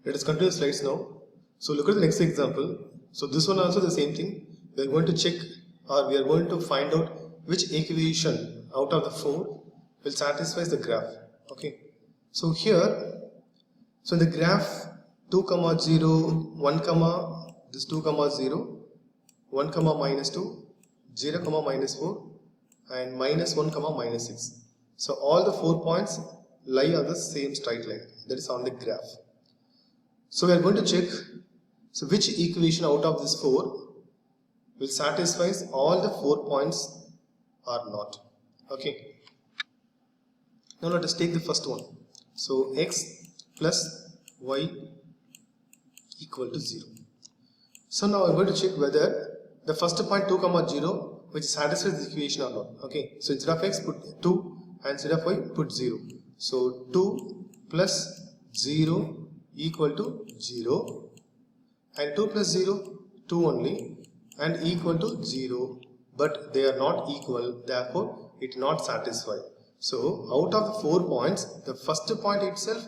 Let us continue the slides now. So look at the next example. So this one also the same thing. We are going to check, or we are going to find out which equation out of the 4 will satisfy the graph. Okay. So here, so in the graph 2 comma 0, 1 comma this 2 comma 0, 1 comma minus 2, 0 comma minus 4, and minus 1 comma minus 6. So all the 4 points lie on the same straight line, that is on the graph. So we are going to check, so which equation out of this 4 will satisfy all the 4 points or not. Okay. Now let us take the first one. So x plus y equal to 0. So now I'm going to check whether the first point 2 comma 0 which satisfies the equation or not. Okay. So instead of x put 2 and instead of y put 0. So 2 plus 0 equal to 0, and 2 plus 0 2 only, and equal to 0, but they are not equal, therefore it not satisfy. So out of the 4 points, the first point itself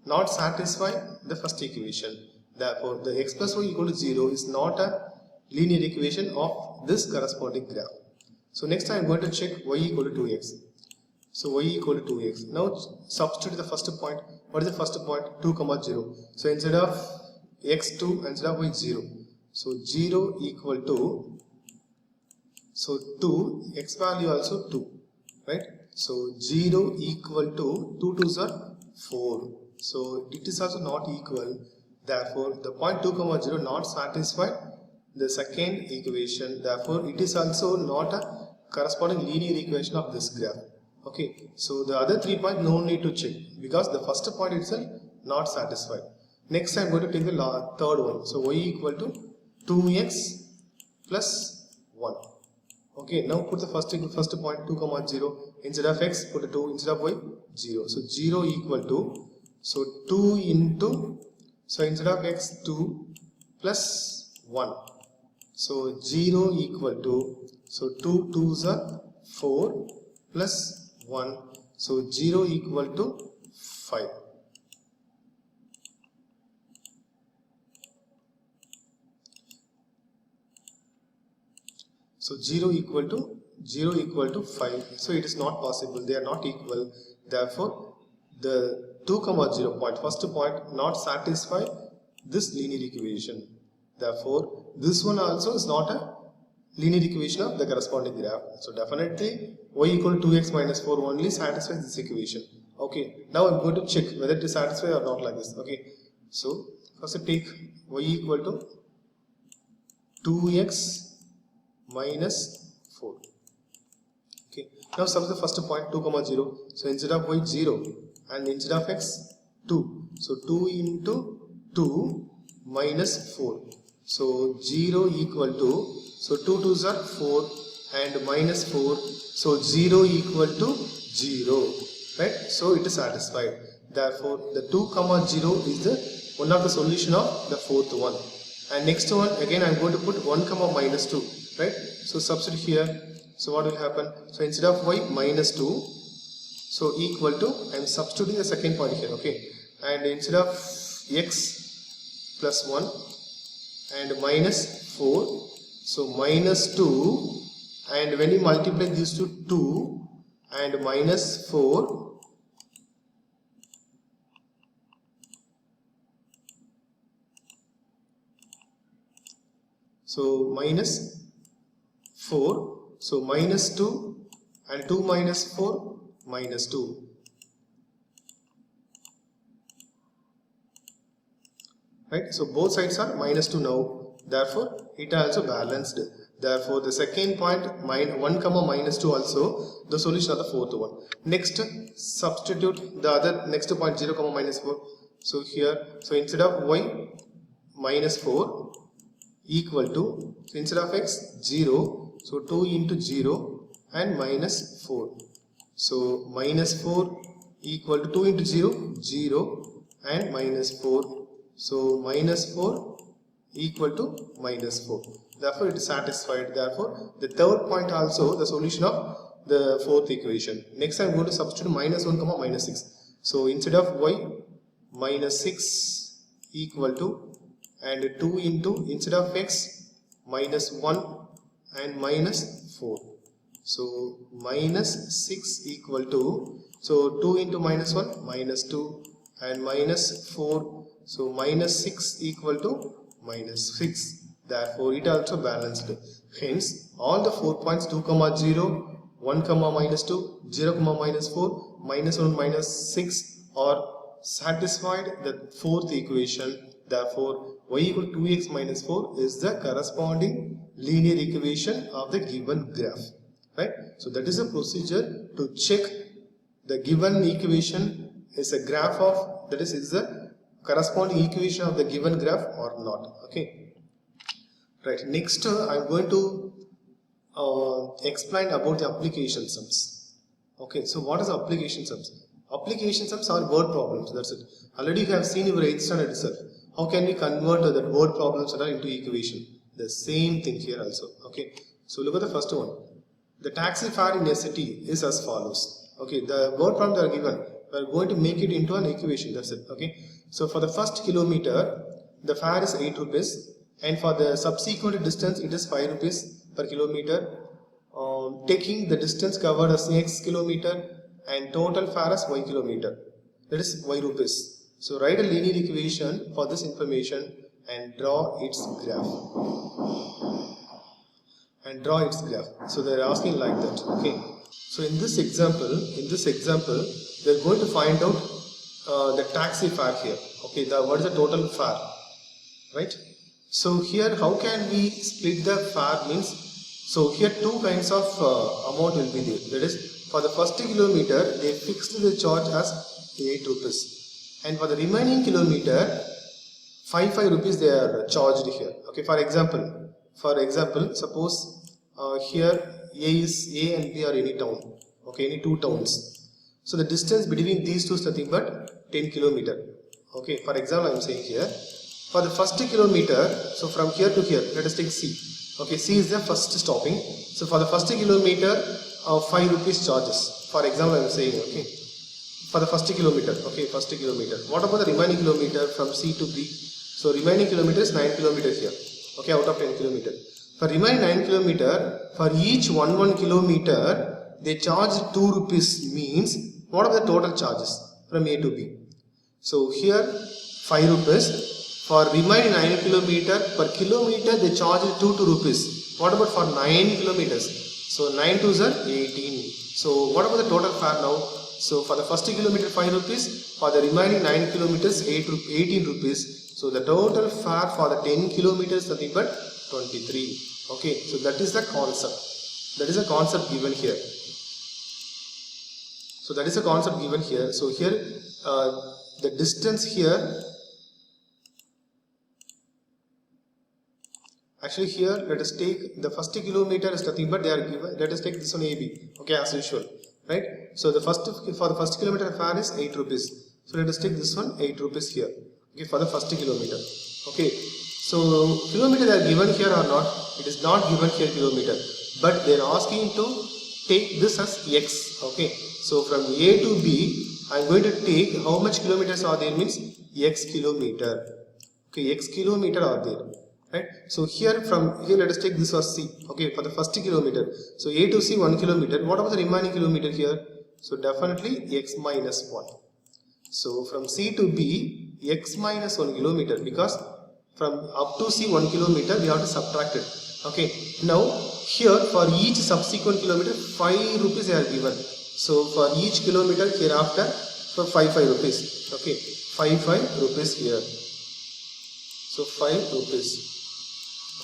not satisfy the first equation, therefore the x plus y equal to 0 is not a linear equation of this corresponding graph. So next I am going to check y equal to 2x. So y equal to 2x. Now substitute the first point. What is the first point? 2 comma 0. So instead of x 2, instead of y 0. So 0 equal to, so 2, x value also 2, right? So 0 equal to 2 2s are 4. So it is also not equal. Therefore the point 2 comma 0 not satisfy the second equation. Therefore it is also not a corresponding linear equation of this graph. Okay, so the other 3 points no need to check because the first point itself not satisfied. Next I am going to take the third one. So y equal to 2x plus 1. Okay, now put the first point 2 comma 0. Instead of x put a 2, instead of y 0. So 0 equal to, so 2 into, so instead of x 2 plus 1. So 0 equal to, so 2 2s are 4 plus 1, so 0 equal to 5. So 0 equal to 5. So it is not possible, they are not equal. Therefore the 2 comma 0 point, first point not satisfy this linear equation. Therefore this one also is not a linear equation of the corresponding graph. So definitely y equal to 2x minus 4 only satisfies this equation. Okay, now I'm going to check whether it is satisfied or not like this. Okay, so first I take y equal to 2x minus 4. Okay, now substitute the first point 2 comma 0. So instead of y 0 and instead of x 2. So 2 into 2 minus 4. So 0 equal to, so 2 2s are 4 and minus 4. So 0 equal to 0. Right? So it is satisfied. Therefore the 2 comma 0 is the one of the solution of the fourth one. And next one again I am going to put 1 comma minus 2. Right? So substitute here. So what will happen? So instead of y minus 2, so equal to, I am substituting the second point here. Okay. And instead of x plus 1 and minus 4, so minus 2, and when you multiply these to 2 and minus 4, so minus 4, so minus 2 and 2 minus 4 minus 2. Right? So both sides are minus 2 now. Therefore it also balanced. Therefore the second point 1 comma minus 2 also the solution of the fourth one. Next substitute the other next point 0 comma minus 4. So here, so instead of y minus 4 equal to, so instead of x 0, so 2 into 0 and minus 4. So minus 4 equal to 2 into 0, 0 and minus 4. So minus 4 equal to minus 4. Therefore it is satisfied. Therefore the third point also the solution of the fourth equation. Next I am going to substitute minus 1 comma minus 6. So instead of y minus 6 equal to, and 2 into, instead of x, minus 1 and minus 4. So minus 6 equal to, so 2 into minus 1, minus 2, and minus 4. So minus 6 equal to minus 6. Therefore it also balanced. Hence all the 4 points 2, 0, 1, minus 2, 0, minus 4, minus 1, minus 6 are satisfied the fourth equation. Therefore y equal to 2x minus 4 is the corresponding linear equation of the given graph. Right? So that is a procedure to check the given equation is a graph of, that is the corresponding equation of the given graph or not. Okay. Right. Next I am going to explain about the application sums. Okay. So what is application sums? Application sums are word problems. That's it. Already you have seen your 8th standard itself. How can we convert that word problems into equation? The same thing here also. Okay. So look at the first one. The taxi fare in a city is as follows. Okay, the word problem they are given. We are going to make it into an equation. That's it. Okay. So for the first kilometer, the fare is 8 rupees, and for the subsequent distance, it is 5 rupees per kilometer. Taking the distance covered as x kilometer and total fare as y kilometer. That is y rupees. So write a linear equation for this information and draw its graph. So they are asking like that. Okay. So in this example, they are going to find out the taxi fare here. Okay. What is the total fare? Right. So here, how can we split the fare means? So here two kinds of amount will be there. That is, for the first kilometer, they fixed the charge as 8 rupees, and for the remaining kilometer, 5 rupees they are charged here. Okay. For example, suppose here A and B are any town. Okay, any two towns. So the distance between these two is nothing but 10 kilometer. Okay, for example, I am saying here, for the first kilometer, so from here to here, let us take C. Okay, C is the first stopping. So for the first kilometer, 5 rupees charges. For example, I am saying, okay, for the first kilometer. Okay, first kilometer. What about the remaining kilometer from C to B? So remaining kilometer is 9 kilometers here. Okay, out of 10 kilometer. For remaining 9 kilometer, for each 1 kilometer, they charge 2 rupees means, what are the total charges from A to B? So here 5 rupees. For remaining 9 kilometer, per kilometer they charge 2 rupees. What about for 9 kilometers? So 9 2s are 18. So what about the total fare now? So for the first kilometer 5 rupees, for the remaining 9 kilometers 18 rupees. So the total fare for the 10 kilometers nothing but 23. Okay, so that is the concept. That is a concept given here. So that is a concept given here. So here the distance here, actually here let us take the first kilometer is nothing but they are given. Let us take this one AB. Okay, as usual, right? So for the first kilometer fare is 8 rupees. So let us take this one 8 rupees here. Okay, for the first kilometer. Okay, so kilometer they are given here or not? It is not given here kilometer, but they are asking to take this as x. Okay, so from A to B, I am going to take how much kilometers are there means x kilometer. Okay, x kilometer are there. Right. So from here let us take this as C. Okay, for the first kilometer. So A to C 1 kilometer. What about the remaining kilometer here? So definitely x minus 1. So from C to B, x minus 1 kilometer, because from up to C 1 kilometer we have to subtract it. Okay. Now here for each subsequent kilometer 5 rupees they are given. So for each kilometer hereafter for 5 rupees. Okay. 5 rupees here. So 5 rupees.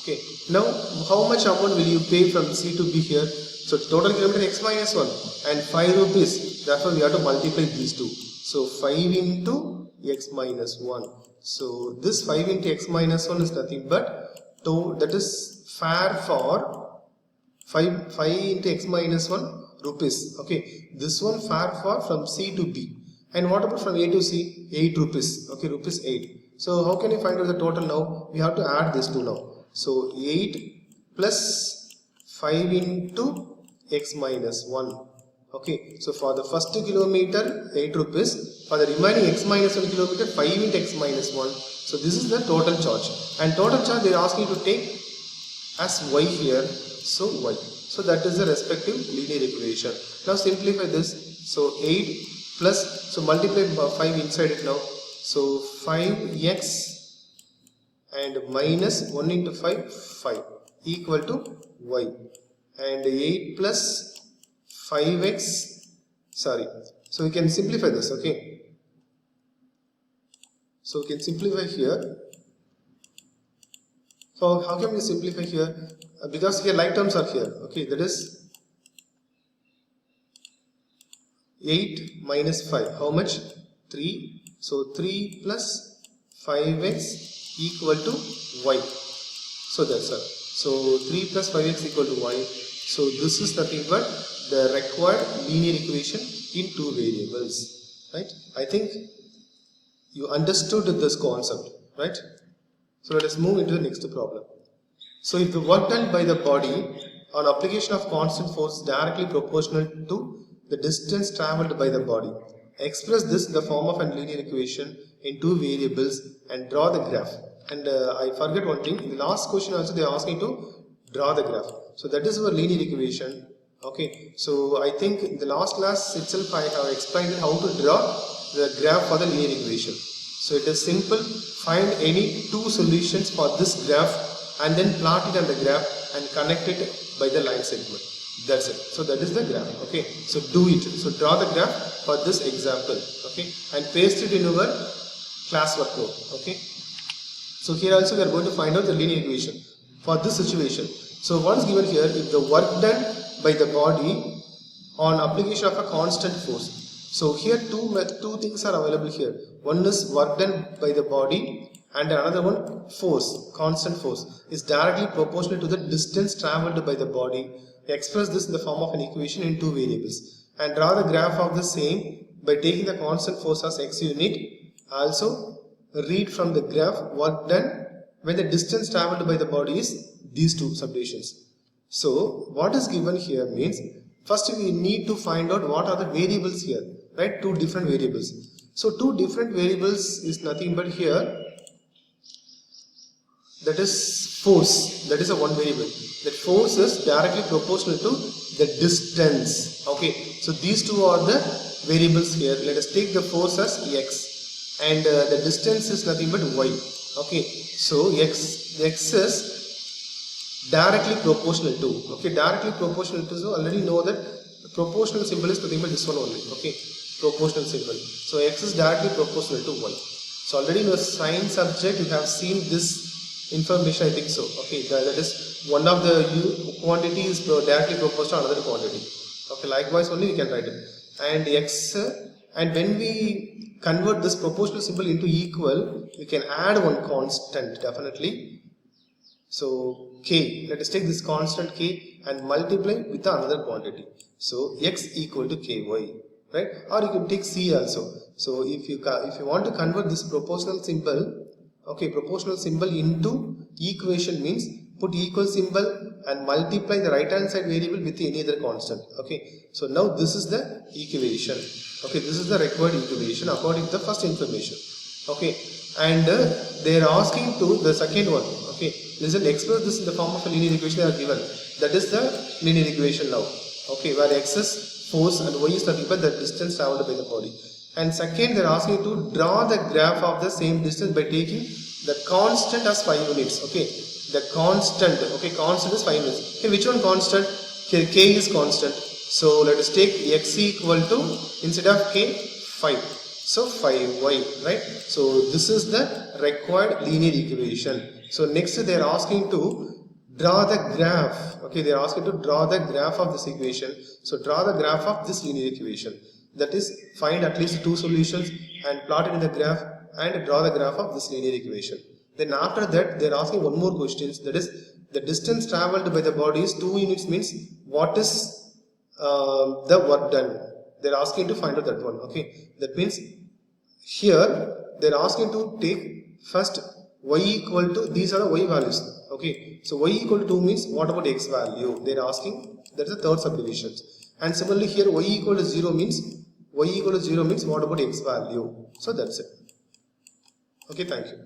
Okay. Now how much amount will you pay from C to B here? So total kilometer x minus 1 and 5 rupees. Therefore we have to multiply these two. So 5 into x minus 1. So this 5 into x minus 1 is nothing but that is fare for 5 into x minus 1 rupees. Okay. This one fare for from C to B. And what about from A to C? 8 rupees. Okay, rupees 8. So how can you find out the total now? We have to add this two now. So 8 plus 5 into x minus 1. Okay, so for the first kilometer 8 rupees, for the remaining x minus 1 kilometer 5 into x minus 1. So this is the total charge, and total charge they are asking you to take as y here, so y. So that is the respective linear equation. Now simplify this. So 8 plus, so multiply 5 inside it now. So 5x and minus 1 into 5, 5 equal to y, and 8 plus 5x, sorry, so we can simplify this. Okay, so we can simplify here. So how can we simplify here? Because here like terms are here. Okay, that is 8 minus 5, how much? 3. So 3 plus 5x equal to y. So that's all. So 3 plus 5x equal to y. So this is nothing but the required linear equation in two variables, right? I think you understood this concept, right? So let us move into the next problem. So if the work done by the body on application of constant force is directly proportional to the distance travelled by the body, express this in the form of a linear equation in two variables and draw the graph. And I forget one thing, in the last question also they are asking to draw the graph. So that is our linear equation. Okay, so I think in the last class itself I have explained how to draw the graph for the linear equation. So it is simple, find any two solutions for this graph and then plot it on the graph and connect it by the line segment. That's it. So that is the graph. Okay, so do it. So draw the graph for this example. Okay, and paste it in your classwork note. Okay, so here also we are going to find out the linear equation for this situation. So once given here, if the work done by the body on application of a constant force. So here two things are available here. One is work done by the body and another one force, constant force, is directly proportional to the distance travelled by the body. Express this in the form of an equation in two variables and draw the graph of the same by taking the constant force as x unit. Also read from the graph work done when the distance travelled by the body is these two subdivisions. So what is given here means first we need to find out what are the variables here, right? Two different variables. So two different variables is nothing but here, that is force, that is a one variable. That force is directly proportional to the distance. Okay, so these two are the variables here. Let us take the force as x and the distance is nothing but y. Okay, so x is directly proportional to, okay, directly proportional to, so already know that the proportional symbol is nothing but this one only. Okay, proportional symbol. So x is directly proportional to y. So already in your science subject you have seen this information, I think so. Okay, that is one of the quantity is directly proportional to another quantity. Okay, likewise only we can write it. And x, and when we convert this proportional symbol into equal, we can add one constant definitely. So k, let us take this constant k and multiply with another quantity. So x equal to ky, right? Or you can take c also. So if you want to convert this proportional symbol, okay, proportional symbol into equation means put equal symbol and multiply the right hand side variable with any other constant. Okay, so now this is the equation. Okay, this is the required equation according to the first information. Okay, and they are asking to the second one. Okay, listen, express this in the form of a linear equation they are given. That is the linear equation now. Okay, where x is force and y is nothing but the distance travelled by the body. And second, they are asking to draw the graph of the same distance by taking the constant as 5 units. Okay, the constant. Okay, constant is 5 units. Okay, which one constant? Here k is constant. So let us take x equal to, instead of k, 5. So 5y, right? So this is the required linear equation. So next they are asking to draw the graph. Okay, they are asking to draw the graph of this equation. So draw the graph of this linear equation. That is, find at least two solutions and plot it in the graph and draw the graph of this linear equation. Then after that they are asking one more question. That is, the distance travelled by the body is 2 units means what is the work done? They are asking to find out that one. Okay, that means here they are asking to take first y equal to, these are the y values. Okay, so y equal to 2 means what about x value? They are asking, that is the third subdivision. And similarly here y equal to 0 means what about x value? So that's it. Okay, thank you.